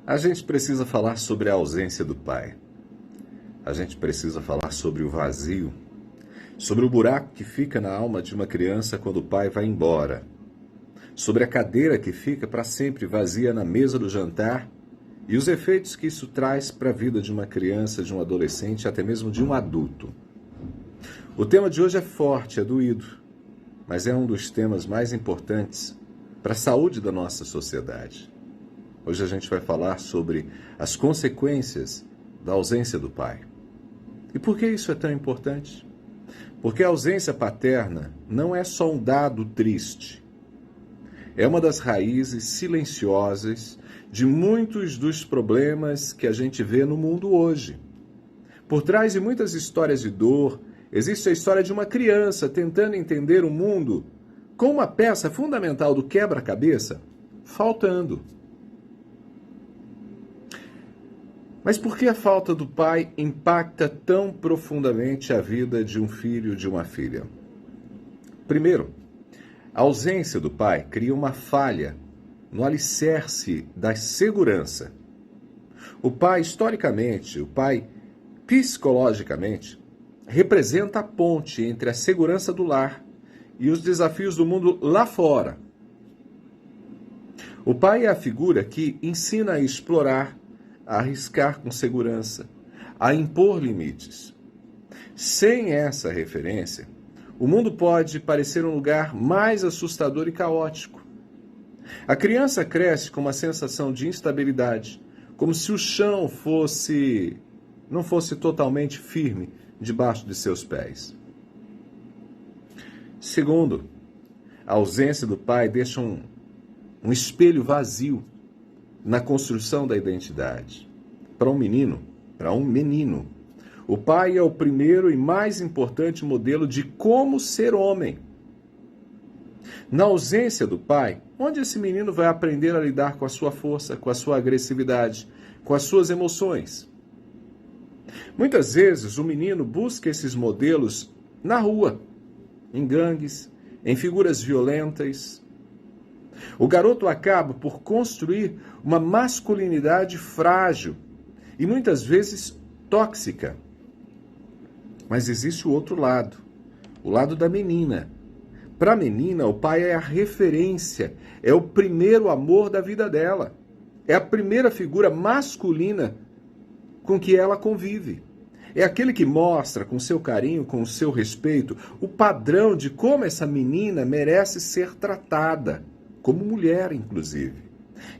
A gente precisa falar sobre a ausência do pai. A gente precisa falar sobre o vazio, sobre o buraco que fica na alma de uma criança quando o pai vai embora, sobre a cadeira que fica para sempre vazia na mesa do jantar e os efeitos que isso traz para a vida de uma criança, de um adolescente, até mesmo de um adulto. O tema de hoje é forte, é doído, mas é um dos temas mais importantes para a saúde da nossa sociedade. Hoje a gente vai falar sobre as consequências da ausência do pai. E por que isso é tão importante? Porque a ausência paterna não é só um dado triste. É uma das raízes silenciosas de muitos dos problemas que a gente vê no mundo hoje. Por trás de muitas histórias de dor, existe a história de uma criança tentando entender o mundo com uma peça fundamental do quebra-cabeça faltando. Mas por que a falta do pai impacta tão profundamente a vida de um filho, de uma filha? Primeiro, a ausência do pai cria uma falha no alicerce da segurança. O pai, historicamente, o pai, psicologicamente, representa a ponte entre a segurança do lar e os desafios do mundo lá fora. O pai é a figura que ensina a explorar, a arriscar com segurança, a impor limites. Sem essa referência, o mundo pode parecer um lugar mais assustador e caótico. A criança cresce com uma sensação de instabilidade, como se o chão não fosse totalmente firme debaixo de seus pés. Segundo, a ausência do pai deixa um espelho vazio na construção da identidade. Para um menino, o pai é o primeiro e mais importante modelo de como ser homem. Na ausência do pai, onde esse menino vai aprender a lidar com a sua força, com a sua agressividade, com as suas emoções? Muitas vezes o menino busca esses modelos na rua, em gangues, em figuras violentas. O garoto acaba por construir uma masculinidade frágil e muitas vezes tóxica. Mas existe o outro lado, o lado da menina. Para a menina, o pai é a referência, é o primeiro amor da vida dela. É a primeira figura masculina com que ela convive. É aquele que mostra, com seu carinho, com o seu respeito, o padrão de como essa menina merece ser tratada, como mulher, inclusive.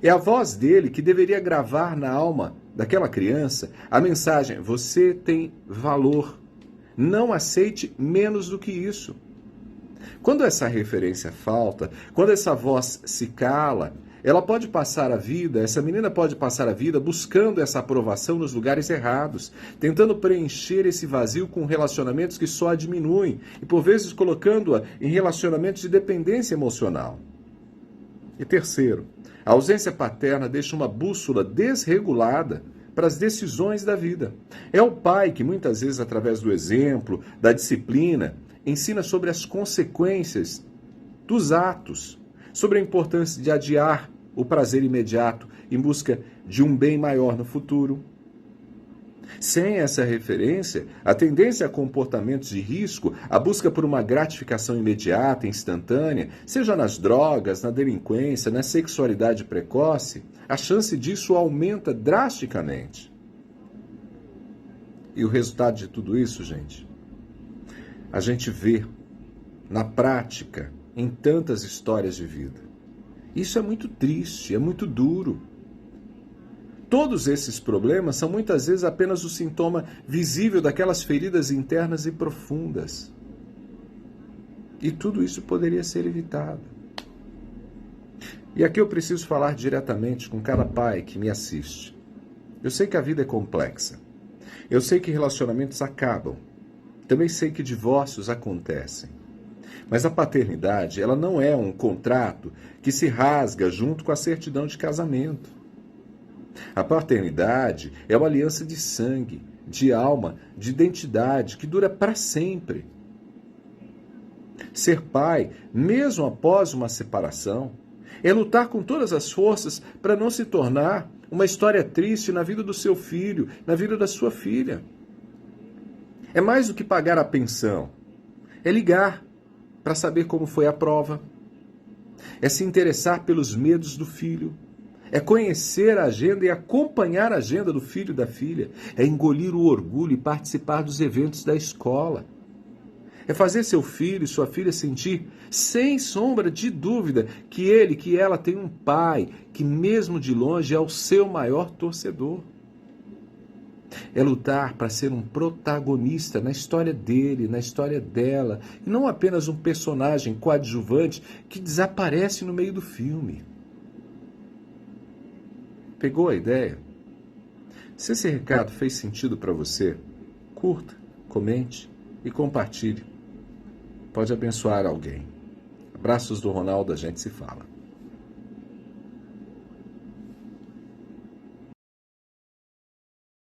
É a voz dele que deveria gravar na alma daquela criança a mensagem: você tem valor. Não aceite menos do que isso. Quando essa referência falta, quando essa voz se cala, essa menina pode passar a vida buscando essa aprovação nos lugares errados, tentando preencher esse vazio com relacionamentos que só a diminuem e, por vezes, colocando-a em relacionamentos de dependência emocional. E terceiro, a ausência paterna deixa uma bússola desregulada para as decisões da vida. É o pai que, muitas vezes, através do exemplo, da disciplina, ensina sobre as consequências dos atos, sobre a importância de adiar o prazer imediato em busca de um bem maior no futuro. Sem essa referência, a tendência a comportamentos de risco, a busca por uma gratificação imediata, instantânea, seja nas drogas, na delinquência, na sexualidade precoce, a chance disso aumenta drasticamente. E o resultado de tudo isso, gente, a gente vê na prática, em tantas histórias de vida. Isso é muito triste, é muito duro. Todos esses problemas são muitas vezes apenas o sintoma visível daquelas feridas internas e profundas. E tudo isso poderia ser evitado. E aqui eu preciso falar diretamente com cada pai que me assiste. Eu sei que a vida é complexa. Eu sei que relacionamentos acabam. Também sei que divórcios acontecem. Mas a paternidade, ela não é um contrato que se rasga junto com a certidão de casamento. A paternidade é uma aliança de sangue, de alma, de identidade, que dura para sempre. Ser pai, mesmo após uma separação, É lutar com todas as forças para não se tornar uma história triste na vida do seu filho, na vida da sua filha. É mais do que pagar a pensão. É ligar para saber como foi a prova. É se interessar pelos medos do filho. É conhecer a agenda e acompanhar a agenda do filho e da filha. É engolir o orgulho e participar dos eventos da escola. É fazer seu filho e sua filha sentir, sem sombra de dúvida, que ele, que ela tem um pai que, mesmo de longe, é o seu maior torcedor. É lutar para ser um protagonista na história dele, na história dela, e não apenas um personagem coadjuvante que desaparece no meio do filme. Pegou a ideia? Se esse recado fez sentido para você, curta, comente e compartilhe. Pode abençoar alguém. Abraços do Ronaldo, a gente se fala.